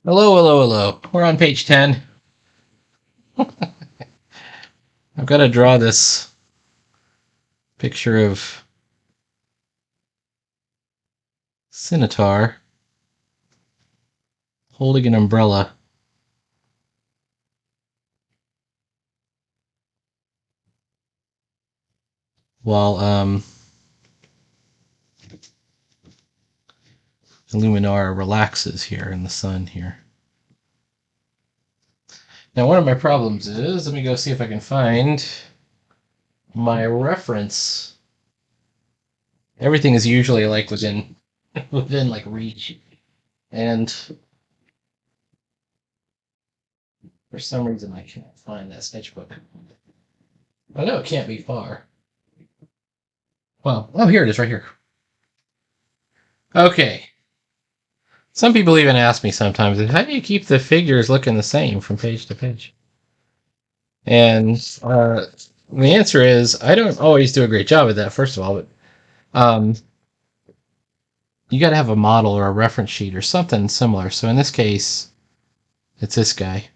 Hello, hello, hello. We're on page 10. I've got to draw this picture of Scimitar holding an umbrella while Illuminar relaxes here in the sun here. Now, one of my problems is, let me go see if I can find my reference. Everything is usually like within like reach, and for some reason I can't find that sketchbook. I know it can't be far. Well, oh, here it is, right here. Okay. Some people even ask me sometimes, how do you keep the figures looking the same from page to page? And the answer is, I don't always do a great job at that, first of all, but you got to have a model or a reference sheet or something similar. So in this case, it's this guy.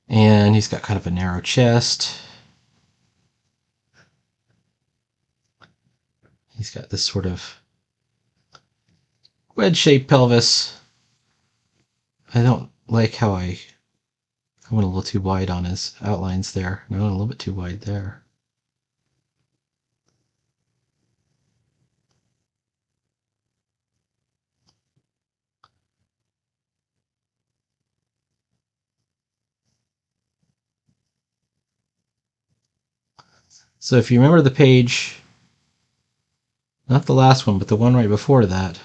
And he's got kind of a narrow chest. He's got this sort of wedge-shaped pelvis. I don't like how I went a little too wide on his outlines there. No, a little bit too wide there. So if you remember the page, not the last one, but the one right before that,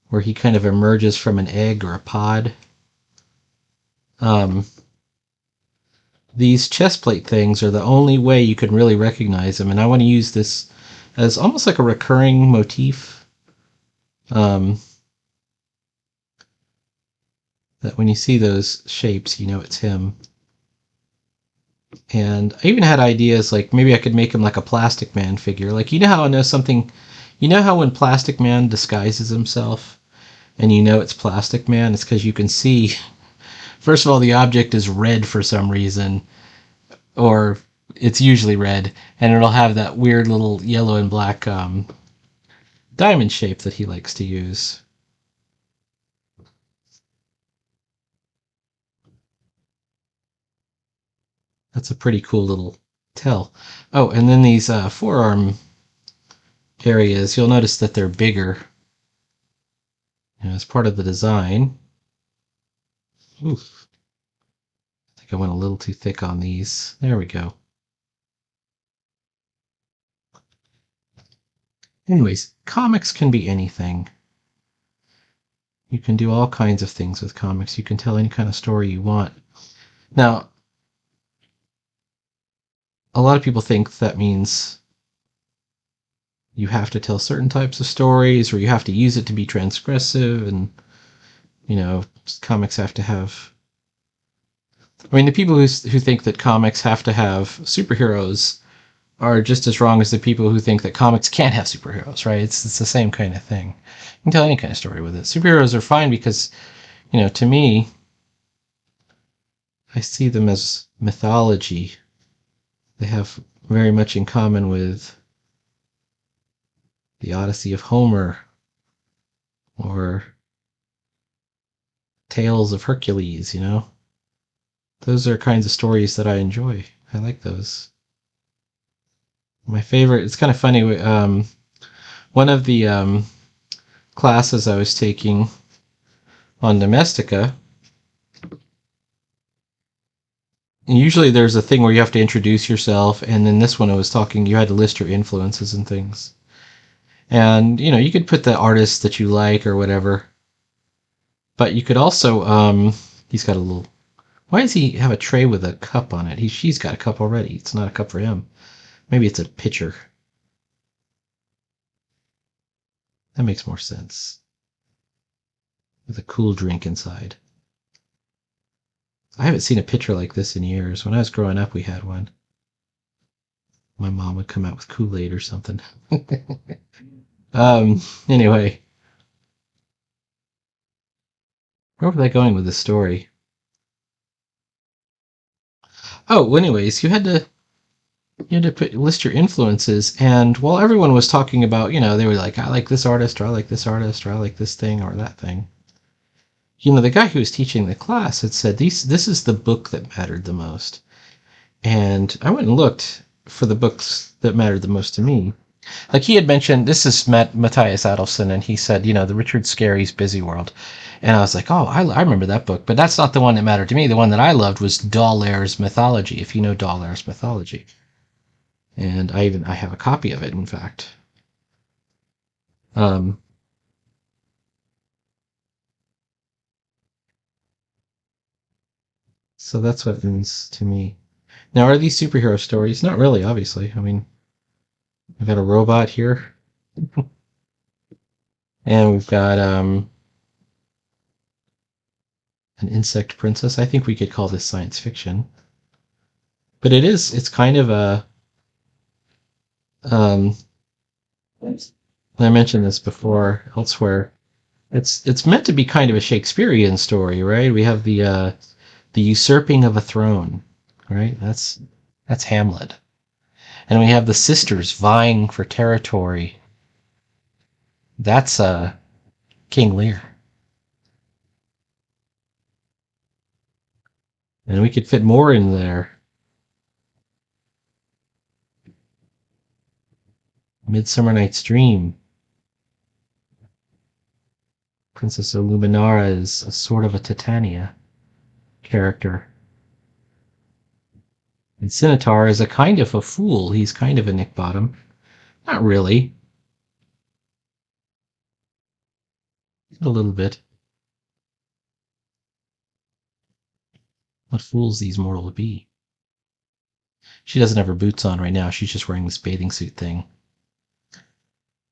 where he kind of emerges from an egg or a pod. These chest plate things are the only way you can really recognize them, and I want to use this as almost like a recurring motif. That when you see those shapes, you know it's him. And I even had ideas like maybe I could make him like a Plastic Man figure. Like, you know how I know something, you know how when Plastic Man disguises himself and you know it's Plastic Man, it's because you can see, first of all, the object is red for some reason, or it's usually red, and it'll have that weird little yellow and black diamond shape that he likes to use. That's a pretty cool little tell. Oh, and then these forearm areas, you'll notice that they're bigger, as part of the design. Oof. I think I went a little too thick on these. There we go. Anyways, comics can be anything. You can do all kinds of things with comics. You can tell any kind of story you want. Now, a lot of people think that means you have to tell certain types of stories, or you have to use it to be transgressive, and, comics have to have... I mean, the people who think that comics have to have superheroes are just as wrong as the people who think that comics can't have superheroes, right? It's the same kind of thing. You can tell any kind of story with it. Superheroes are fine because, to me, I see them as mythology. They have very much in common with the Odyssey of Homer or Tales of Hercules, Those are kinds of stories that I enjoy. I like those. My favorite, it's kind of funny, one of the classes I was taking on Domestica, usually there's a thing where you have to introduce yourself, and then this one I was talking, you had to list your influences and things. And, you could put the artists that you like or whatever, but you could also, he's got a little, why does he have a tray with a cup on it? She's got a cup already. It's not a cup for him. Maybe it's a pitcher. That makes more sense. With a cool drink inside. I haven't seen a pitcher like this in years. When I was growing up, we had one. My mom would come out with Kool-Aid or something. Anyway. Where was I going with this story? Oh, well, anyways, list your influences, and while everyone was talking about, they were like, I like this artist, or I like this artist, or I like this thing, or that thing. The guy who was teaching the class had said, this is the book that mattered the most. And I went and looked for the books that mattered the most to me. Like he had mentioned, this is Matthias Adelson, and he said, the Richard Scarry's Busy World. And I was like, oh, I remember that book, but that's not the one that mattered to me. The one that I loved was Dolaire's Mythology, if you know Dolaire's Mythology. And I have a copy of it, in fact. Um, so that's what it means to me. Now, are these superhero stories? Not really, obviously. I mean, we've got a robot here, and we've got an insect princess. I think we could call this science fiction, but it's kind of a I mentioned this before elsewhere. It's meant to be kind of a Shakespearean story, right? We have the usurping of a throne, right? That's Hamlet. And we have the sisters vying for territory. That's King Lear. And we could fit more in there. Midsummer Night's Dream. Princess Illuminara is a sort of a Titania character. And Scimitar is a kind of a fool. He's kind of a Nick Bottom. Not really. A little bit. What fools these mortal be? She doesn't have her boots on right now. She's just wearing this bathing suit thing.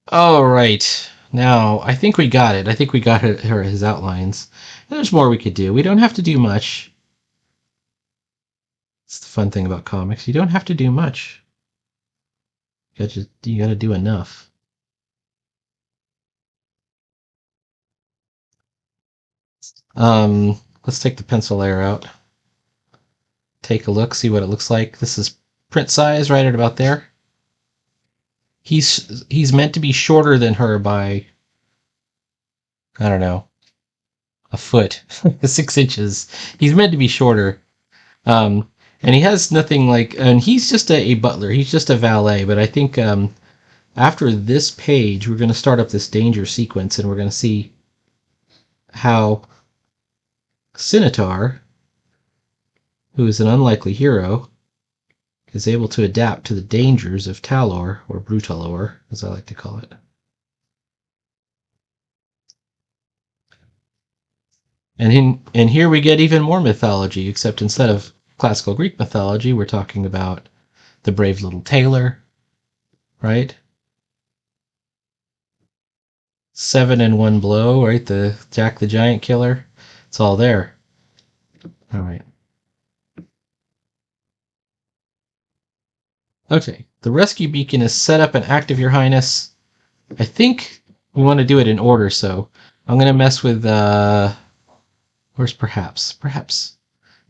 All right. Now, I think we got it. I think we got his outlines. There's more we could do. We don't have to do much. It's the fun thing about comics. You don't have to do much. You got to do enough. Let's take the pencil layer out. Take a look, see what it looks like. This is print size right at about there. He's meant to be shorter than her by, I don't know, a foot, 6 inches. He's meant to be shorter. And he has nothing and he's just a butler. He's just a valet. But I think after this page, we're going to start up this danger sequence, and we're going to see how Scimitar, who is an unlikely hero, is able to adapt to the dangers of Talor, or Brutalor, as I like to call it. And here we get even more mythology, except instead of classical Greek mythology, we're talking about the brave little tailor, right? 7 in 1 blow, right? The Jack the Giant Killer. It's all there. All right. Okay, the rescue beacon is set up and active, Your Highness. I think we want to do it in order, so I'm going to mess with, where's perhaps? Perhaps.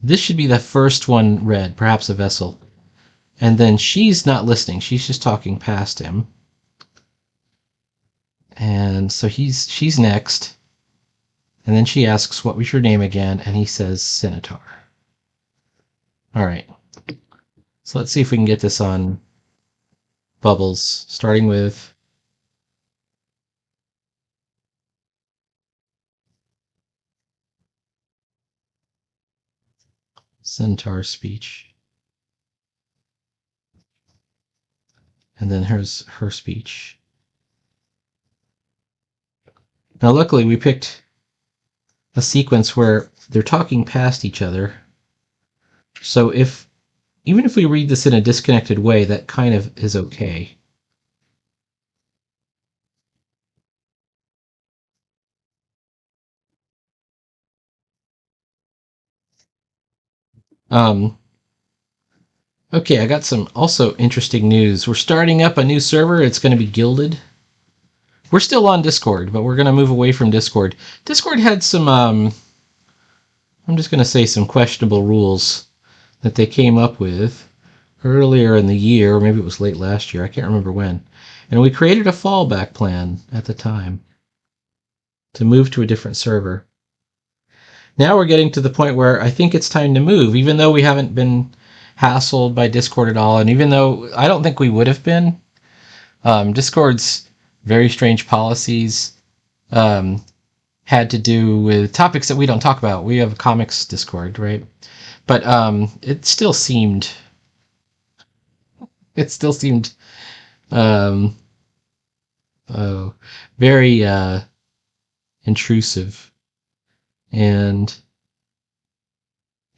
This should be the first one read, perhaps a vessel. And then she's not listening, she's just talking past him. And so she's next. And then she asks, what was your name again? And he says, Scimitar. All right. So let's see if we can get this on bubbles, starting with Centaur speech. And then here's her speech. Now, luckily, we picked a sequence where they're talking past each other. So even if we read this in a disconnected way, that kind of is okay. Okay, I got some also interesting news. We're starting up a new server. It's going to be Gilded. We're still on Discord, but we're going to move away from Discord. Discord had some I'm just going to say some questionable rules that they came up with earlier in the year, or maybe it was late last year, I can't remember when. And we created a fallback plan at the time to move to a different server. Now we're getting to the point where I think it's time to move, even though we haven't been hassled by Discord at all, and even though I don't think we would have been. Discord's very strange policies had to do with topics that we don't talk about. We have a comics Discord, right? But it still seemed um, very intrusive, and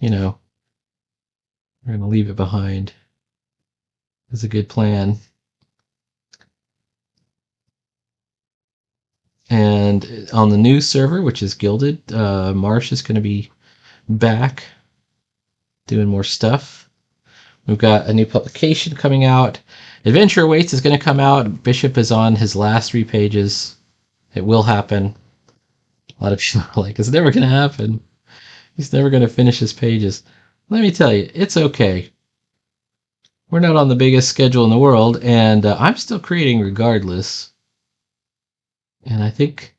we're going to leave it behind. It's a good plan. And on the new server, which is Gilded, Marsh is going to be back doing more stuff. We've got a new publication coming out. Adventure Awaits is going to come out. Bishop is on his last 3 pages. It will happen. A lot of people are like, it's never going to happen. He's never going to finish his pages. Let me tell you, it's okay. We're not on the biggest schedule in the world, and I'm still creating regardless. And I think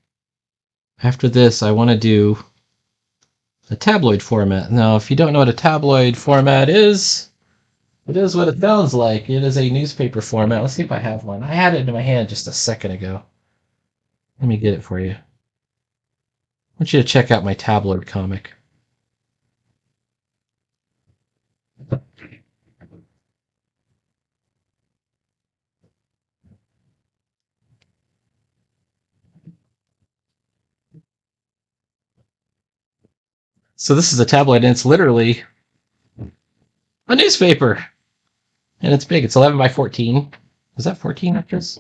after this, I want to do a tabloid format. Now, if you don't know what a tabloid format is, it is what it sounds like. It is a newspaper format. Let's see if I have one. I had it in my hand just a second ago. Let me get it for you. I want you to check out my tabloid comic. So this is a tabloid, and it's literally a newspaper. And it's big. It's 11 by 14. Is that 14, actress?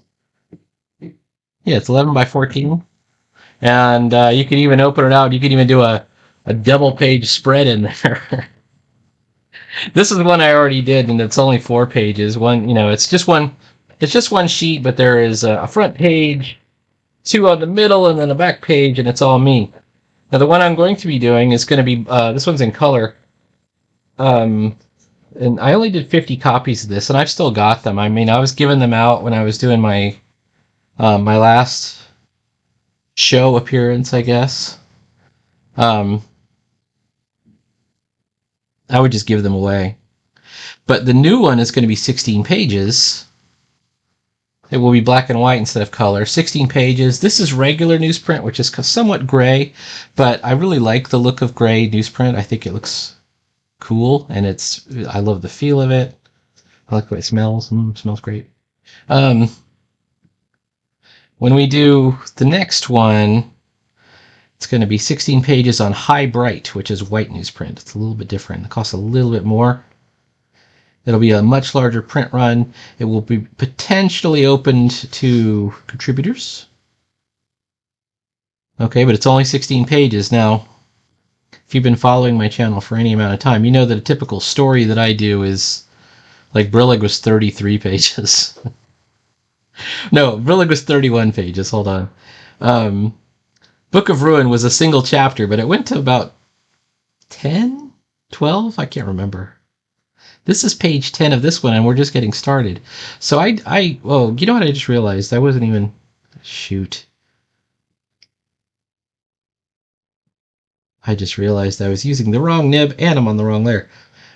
Yeah, it's 11 by 14. And you can even open it out. You can even do a double-page spread in there. This is one I already did, and it's only 4 pages. It's just one sheet, but there is a front page, 2 on the middle, and then a back page, and it's all me. Now, the one I'm going to be doing is going to be, this one's in color. And I only did 50 copies of this, and I've still got them. I mean, I was giving them out when I was doing my last show appearance, I guess. I would just give them away. But the new one is going to be 16 pages. It will be black and white instead of color. 16 pages. This is regular newsprint, which is somewhat gray, but I really like the look of gray newsprint. I think it looks cool, and I love the feel of it. I like the way it smells. Smells great. When we do the next one, it's going to be 16 pages on High Bright, which is white newsprint. It's a little bit different. It costs a little bit more. It'll be a much larger print run. It will be potentially opened to contributors. Okay, but it's only 16 pages. Now, if you've been following my channel for any amount of time, you know that a typical story that I do is, like, Brillig was 33 pages. No, Brillig was 31 pages. Hold on. Book of Ruin was a single chapter, but it went to about 10? 12? I can't remember. This is page 10 of this one, and we're just getting started. So well, you know what I just realized? I wasn't even... Shoot. I just realized I was using the wrong nib, and I'm on the wrong layer.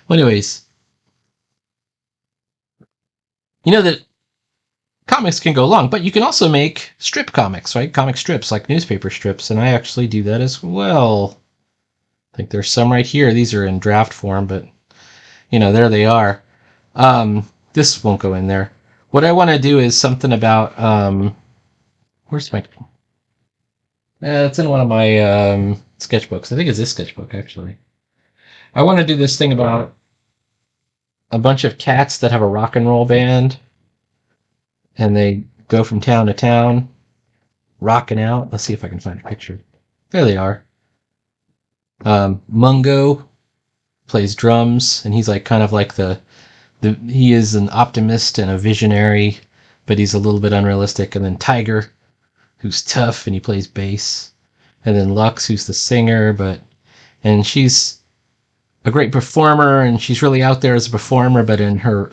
Well, anyways. You know that comics can go long, but you can also make strip comics, right? Comic strips, like newspaper strips, and I actually do that as well. I think there's some right here. These are in draft form, but, there they are. This won't go in there. What I want to do is something about... where's my... it's in one of my sketchbooks. I think it's this sketchbook, actually. I want to do this thing about a bunch of cats that have a rock and roll band, and they go from town to town, rocking out. Let's see if I can find a picture. There they are. Mungo plays drums, and he's like kind of like he is an optimist and a visionary, but he's a little bit unrealistic. And then Tiger, who's tough and he plays bass, and then Lux, who's the singer, and she's a great performer, and she's really out there as a performer, but in her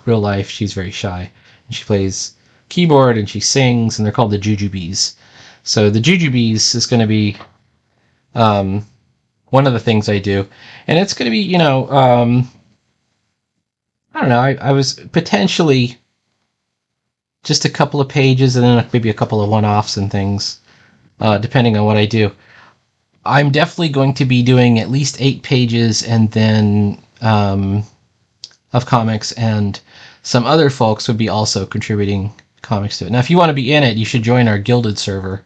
real life, she's very shy. And she plays keyboard and she sings, and they're called the Jujubes. So the Jujubes is going to be um, one of the things I do, and it's going to be, I don't know. I was potentially just a couple of pages, and then maybe a couple of one-offs and things, depending on what I do. I'm definitely going to be doing at least 8 pages, and then of comics, and some other folks would be also contributing comics to it. Now, if you want to be in it, you should join our Gilded server.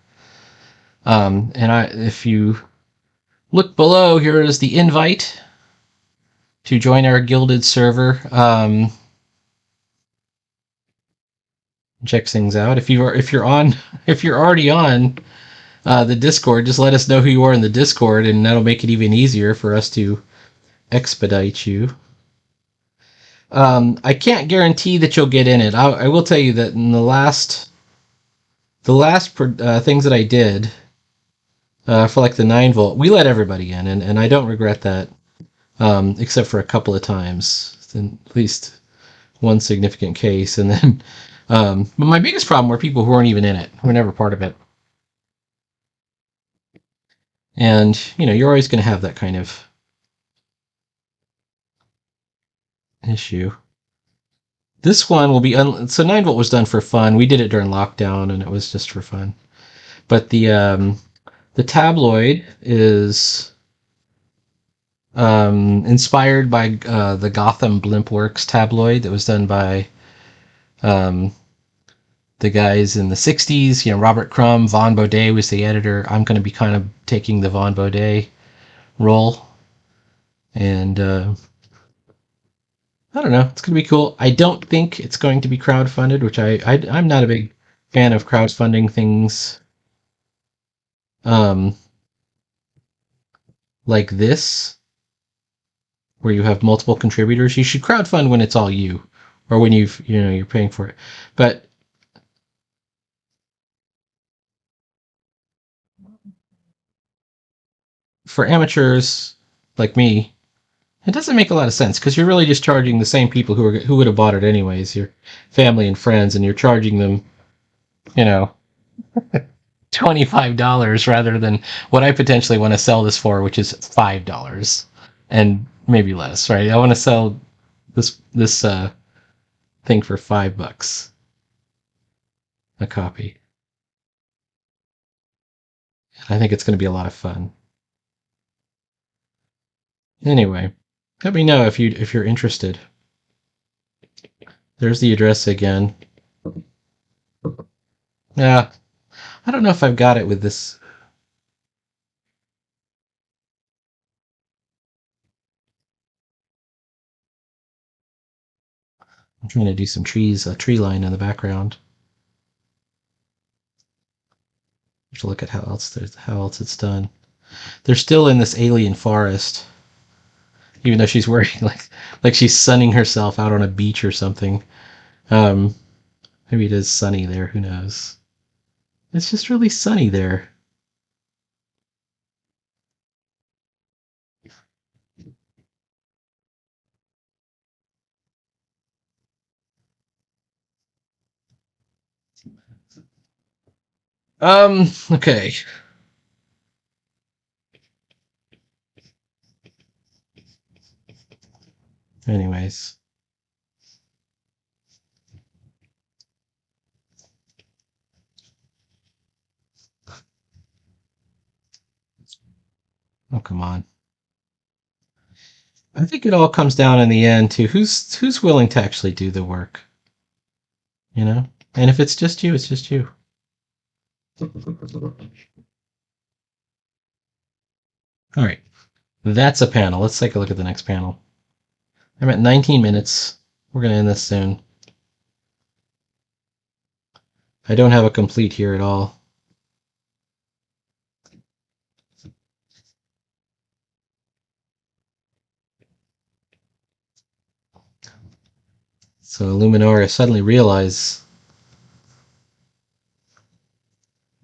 If you look below, here is the invite to join our Gilded server. Check things out. If you're on, if you're already on the Discord, just let us know who you are in the Discord, and that'll make it even easier for us to expedite you. I can't guarantee that you'll get in it. I will tell you that in the last things that I did for like the 9 volt, we let everybody in, and I don't regret that, except for a couple of times, in at least one significant case, and then. But my biggest problem were people who weren't even in it, who were never part of it. And, you're always going to have that kind of issue. This one will be... so 9volt was done for fun. We did it during lockdown, and it was just for fun. But the tabloid is inspired by the Gotham Blimpworks tabloid that was done by the guys in the 60s. Robert Crumb, Vaughn Baudet was the editor. I'm going to be kind of taking the Vaughn Baudet role. And I don't know. It's going to be cool. I don't think it's going to be crowdfunded, which I'm not a big fan of crowdfunding things like this, where you have multiple contributors. You should crowdfund when it's all you, or when you're paying for it. But for amateurs like me, it doesn't make a lot of sense, because you're really just charging the same people who would have bought it anyways, your family and friends, and you're charging them, $25 rather than what I potentially want to sell this for, which is $5 and maybe less, right? I want to sell this thing for $5 a copy. I think it's going to be a lot of fun. Anyway, let me know if you're interested. There's the address again. Yeah, I don't know if I've got it with this. I'm trying to do some trees, a tree line in the background. To look at how else it's done. They're still in this alien forest, even though she's wearing like she's sunning herself out on a beach or something. Maybe it is sunny there. Who knows? It's just really sunny there. Okay. Anyways. Oh, come on. I think it all comes down in the end to who's willing to actually do the work. And if it's just you, it's just you. All right. That's a panel. Let's take a look at the next panel. I'm at 19 minutes. We're going to end this soon. I don't have a complete here at all. So Luminaria suddenly realize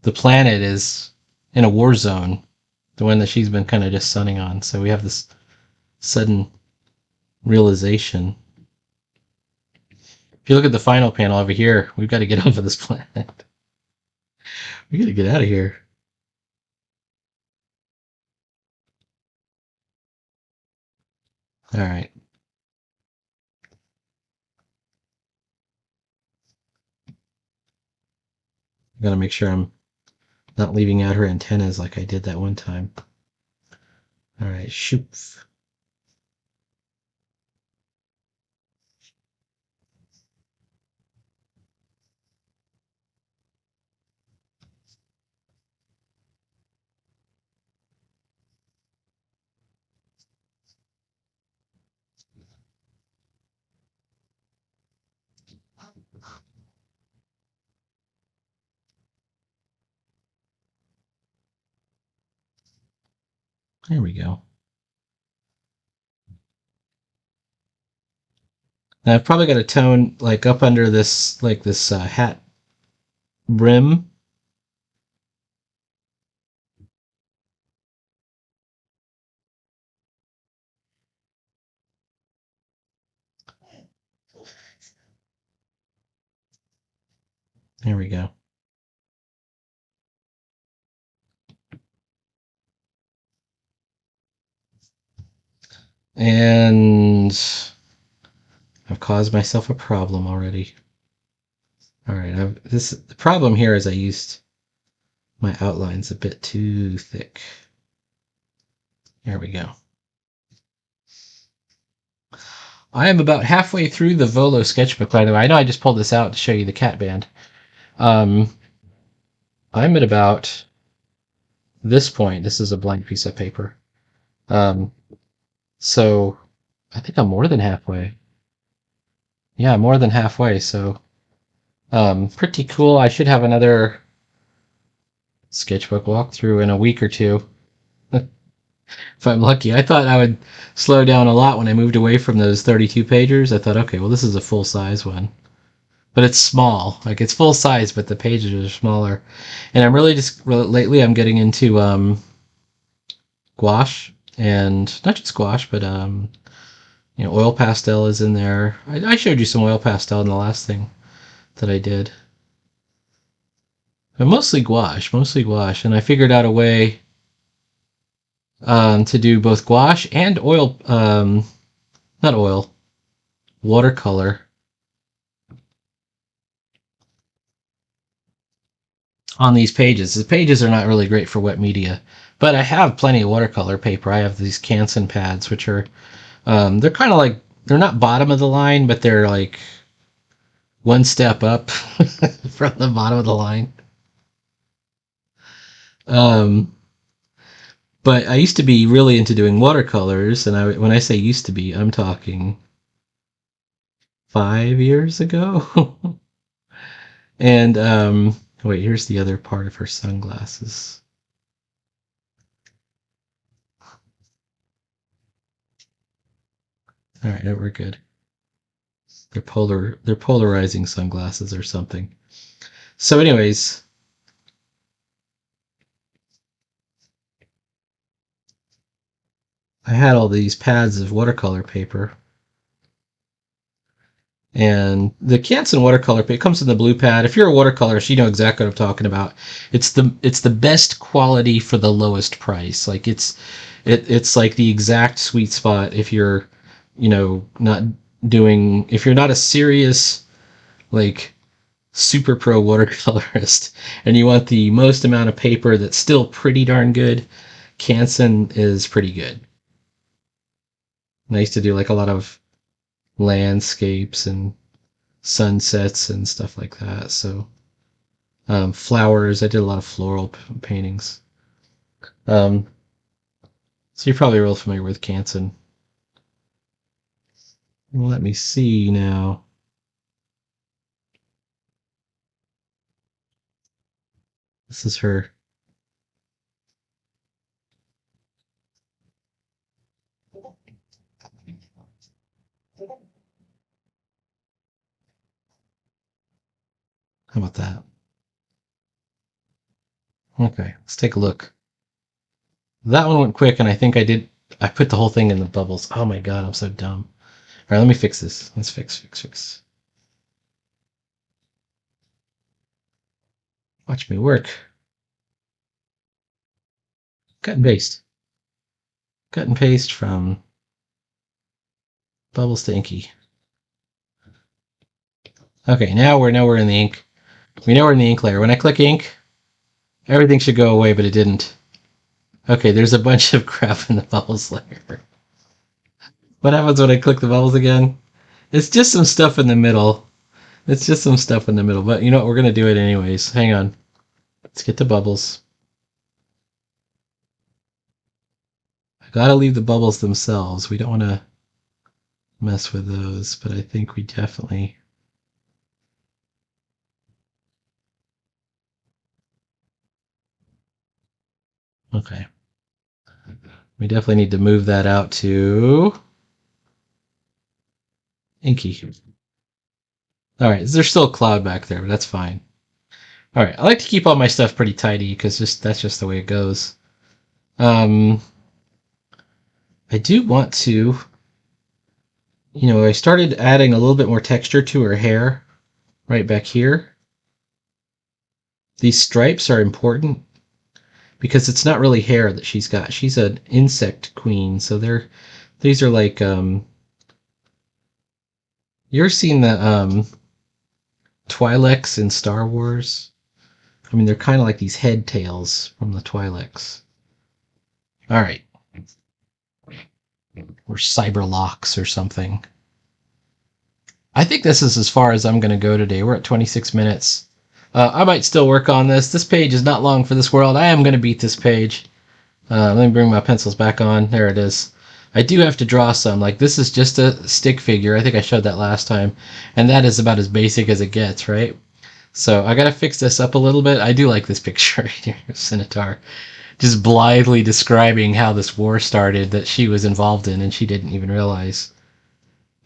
the planet is in a war zone, the one that she's been kind of just sunning on. So we have this sudden realization. If you look at the final panel over here, we've got to get off of this planet. We got to get out of here. All right. I got to make sure I'm not leaving out her antennas like I did that one time. All right, shoop. There we go. Now I've probably got a tone like up under this, like this hat brim. There we go. And I've caused myself a problem already. All right, the problem here is I used my outlines a bit too thick. There we go. I am about halfway through the Vole sketchbook, by the way. I know I just pulled this out to show you the cat band. I'm at about this point. This is a blank piece of paper. So I think I'm more than halfway. Yeah, more than halfway. So pretty cool. I should have another sketchbook walkthrough in a week or two. If I'm lucky. I thought I would slow down a lot when I moved away from those 32 pagers. I thought, okay, well, this is a full size one. But it's small. Like, it's full size, but the pages are smaller. And I'm really just, lately, I'm getting into gouache. And not just gouache, but oil pastel is in there. I showed you some oil pastel in the last thing that I did. But mostly gouache. And I figured out a way to do both gouache and oil, not oil, watercolor on these pages. The pages are not really great for wet media, but I have plenty of watercolor paper. I have these Canson pads, which are, they're kind of like, they're not bottom of the line, but they're like one step up from the bottom of the line. But I used to be really into doing watercolors, and when I say used to be, I'm talking 5 years ago. And wait, here's the other part of her sunglasses. All right, we're good. They're polarizing sunglasses or something. So, anyways, I had all these pads of watercolor paper. And the Canson watercolor paper comes in the blue pad. If you're a watercolorist, you know exactly what I'm talking about. It's the best quality for the lowest price. Like it's like the exact sweet spot if you're, not doing, if you're not a serious like super pro watercolorist and you want the most amount of paper that's still pretty darn good, Canson is pretty good. And I used to do like a lot of landscapes and sunsets and stuff like that. So flowers. I did a lot of floral paintings. Um, so you're probably real familiar with Canson. Let me see now. This is her. How about that? Okay, let's take a look. That one went quick, and I think I put the whole thing in the bubbles. Oh my god, I'm so dumb. All right, let me fix this. Let's fix. Watch me work. Cut and paste. Cut and paste from bubbles to inky. Okay, now we're in the ink. We know we're in the ink layer. When I click ink, everything should go away, but it didn't. Okay, there's a bunch of crap in the bubbles layer. What happens when I click the bubbles again? It's just some stuff in the middle. It's just some stuff in the middle, but you know what? We're going to do it anyways. Hang on. Let's get the bubbles. I gotta leave the bubbles themselves. We don't want to mess with those, but I think we definitely... Okay. We definitely need to move that out to inky. All right, there's still a cloud back there, but that's fine. All right, I like to keep all my stuff pretty tidy because that's just the way it goes. I do want to, I started adding a little bit more texture to her hair right back here. These stripes are important because it's not really hair that she's got. She's an insect queen, so these are like you ever seen the Twi'leks in Star Wars? I mean, they're kind of like these head tails from the Twi'leks. All right. Or Cyberlocks or something. I think this is as far as I'm going to go today. We're at 26 minutes. I might still work on this. This page is not long for this world. I am going to beat this page. Let me bring my pencils back on. There it is. I do have to draw some. Like, this is just a stick figure. I think I showed that last time. And that is about as basic as it gets, right? So I got to fix this up a little bit. I do like this picture right here of Scimitar just blithely describing how this war started that she was involved in and she didn't even realize.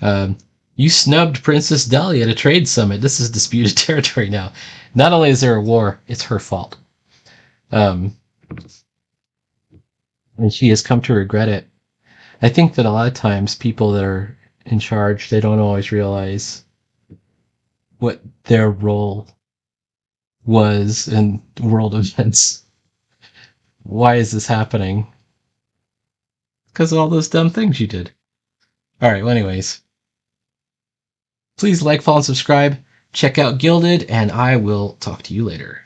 You snubbed Princess Dahlia at a trade summit. This is disputed territory now. Not only is there a war, it's her fault. And she has come to regret it. I think that a lot of times people that are in charge, they don't always realize what their role was in world events. Why is this happening? Because of all those dumb things you did. All right, well, anyways. Please like, follow, and subscribe. Check out Gilded, and I will talk to you later.